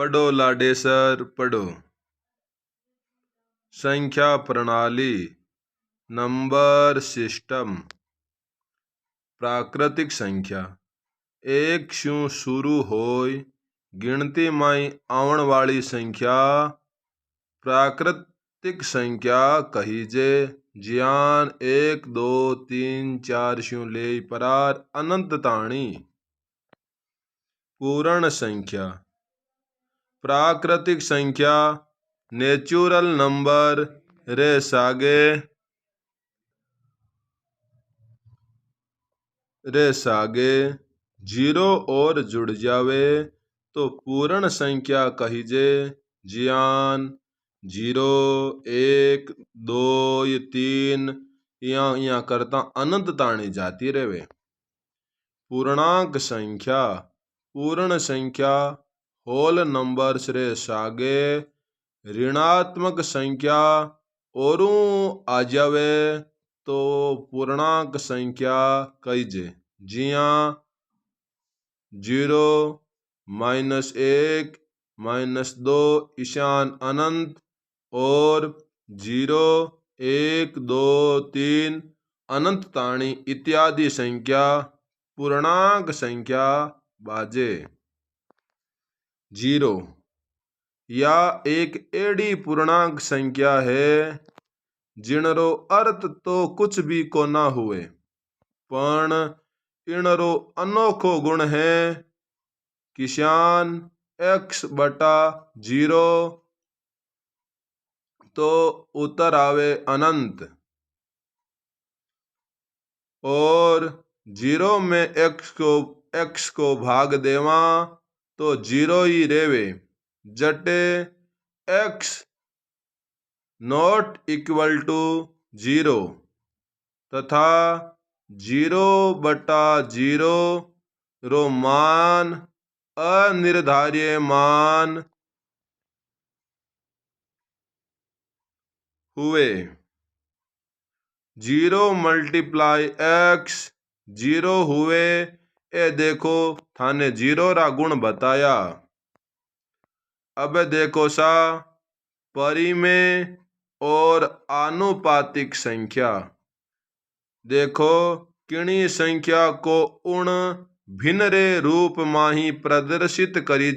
पढ़ो लाडेसर पढ़ो। संख्या प्रणाली, नंबर सिस्टम। प्राकृतिक संख्या, एक शू शुरू होय गिनती माई आवन वाली संख्या प्राकृतिक संख्या कहीजे। जियान 1 2 3 4 शू ले परार अनंत ताणी। पूर्ण संख्या, प्राकृतिक संख्या नेचुरल नंबर रे सागे जीरो और जुड़ जावे तो पूर्ण संख्या कहीजे। जियान 0 1 2 3 या करता अनंत ताणी जाती रहे। पूर्णांक संख्या, पूर्ण संख्या होल नंबर्स रे सागे ऋणात्मक संख्या और आ जावे तो पूर्णांक संख्या कहीजे। जिया 0 -1 -2 ईशान अनंत और 0 1 2 3 अनंत ताणी इत्यादि संख्या पूर्णांक संख्या बाजे। 0 या एक एड़ी पूर्णांक संख्या है जिनरो अर्थ तो कुछ भी को ना हुए, पण इनरो अनोखो गुण है किसान x/0 तो उत्तर आवे अनंत और 0 में x को भाग देवा तो 0 ही रेवे। जटे x ≠0 तथा 0/0 रो मान अनिर्धार्य मान हुए। 0 × x 0 हुए। ए देखो थाने 0 रा गुण बताया। अब देखो सा परिमेय और आनुपातिक संख्या। देखो किणी संख्या को उण भिन्न रे रूप माही प्रदर्शित करी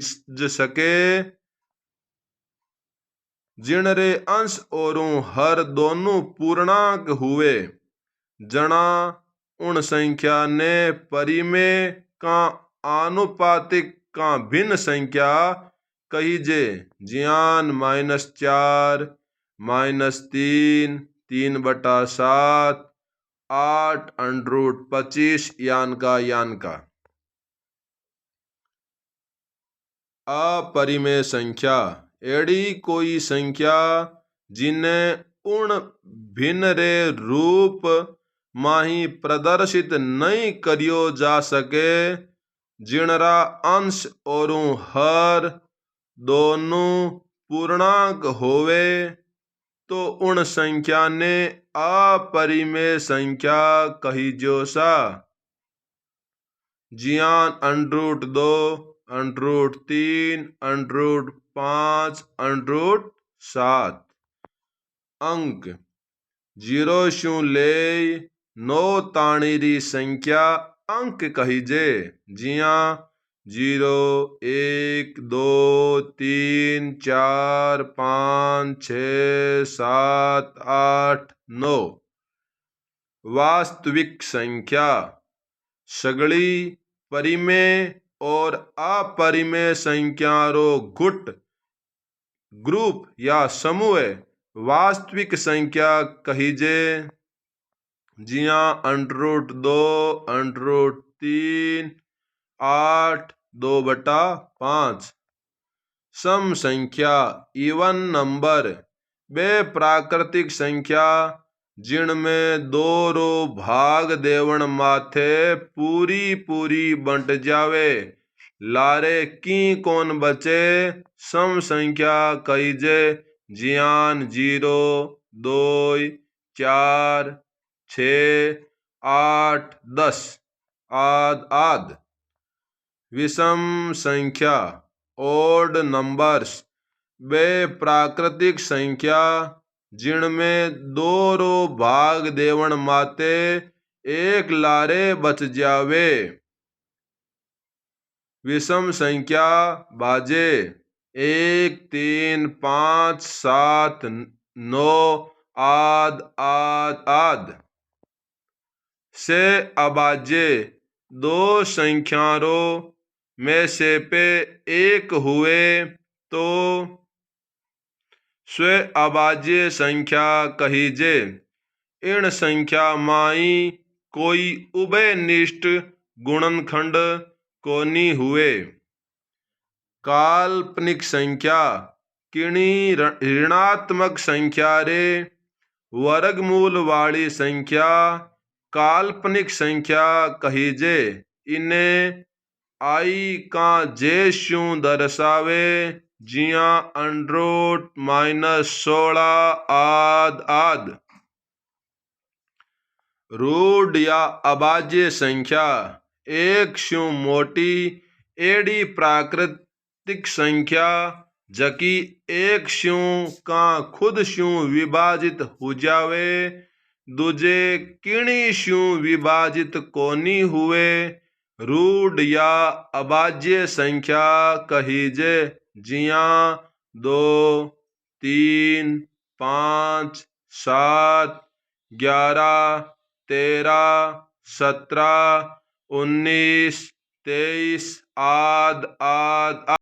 सके जिन रे अंश और हर दोनों पूर्णांक हुए। जना उन संख्या ने परिमेय का आनुपातिक का भिन्न संख्या कहीजे। जियान -4 -3 3/7 8 √25 यान का। अपरिमेय संख्या, एड़ी कोई संख्या जिन्हें उन भिन्न रे रूप माही प्रदर्शित नहीं करियो जा सके जिनरा अंश और हर दोनों पूर्णांक होवे तो उन संख्या ने अपरिमेय संख्या कहीजो सा। जियान √2 √3 √5 √7 अंक 0 शू ले 9 ताणी री संख्या अंक कहीजे। जिया 0 1 2 3 4 5 6 7 8 9 वास्तविक संख्या सगली परिमेय और अपरिमेय संख्या रो ग्रुप या समूह वास्तविक संख्या कहीजे। जिया √2 √3 8 2/5 सम संख्या इवन नंबर बे प्राकृतिक संख्या जिनमें 2 रो भाग देवण माथे पूरी बंट जावे लारे की कौन बचे सम संख्या कहीजे। जियान 0 2 4 6 8 10 आद। विषम संख्या ओड नंबर्स वे प्राकृतिक संख्या जिनमें दो रो भाग देवण माते एक लारे बच जावे। विषम संख्या बाजे 1 3 5 7 9 आद आद आद से अबाजे दो संख्यारों में से पे एक हुए तो स्व अबाज्य संख्या कहीजे। इन संख्या माई कोई उभयनिष्ठ गुणनखंड कोनी हुए। काल्पनिक संख्या किणी ऋणात्मक संख्या रे वर्गमूल वाली संख्या काल्पनिक संख्या कहीजे। इन्हें आई का जेस्यू दर्शावे जिया अंडरूट -16 आद आद। रूढ़ या अभाज्य संख्या एक स्यू मोटी एडी प्राकृतिक संख्या जकी एक स्यू का खुद स्यू विभाजित हो जावे दूजे किणी स्यू विभाजित कोनी हुए। रूढ़ या अभाज्य संख्या कहीजे जिया 2 3 5 7 11 13 17 19 23 आद आद।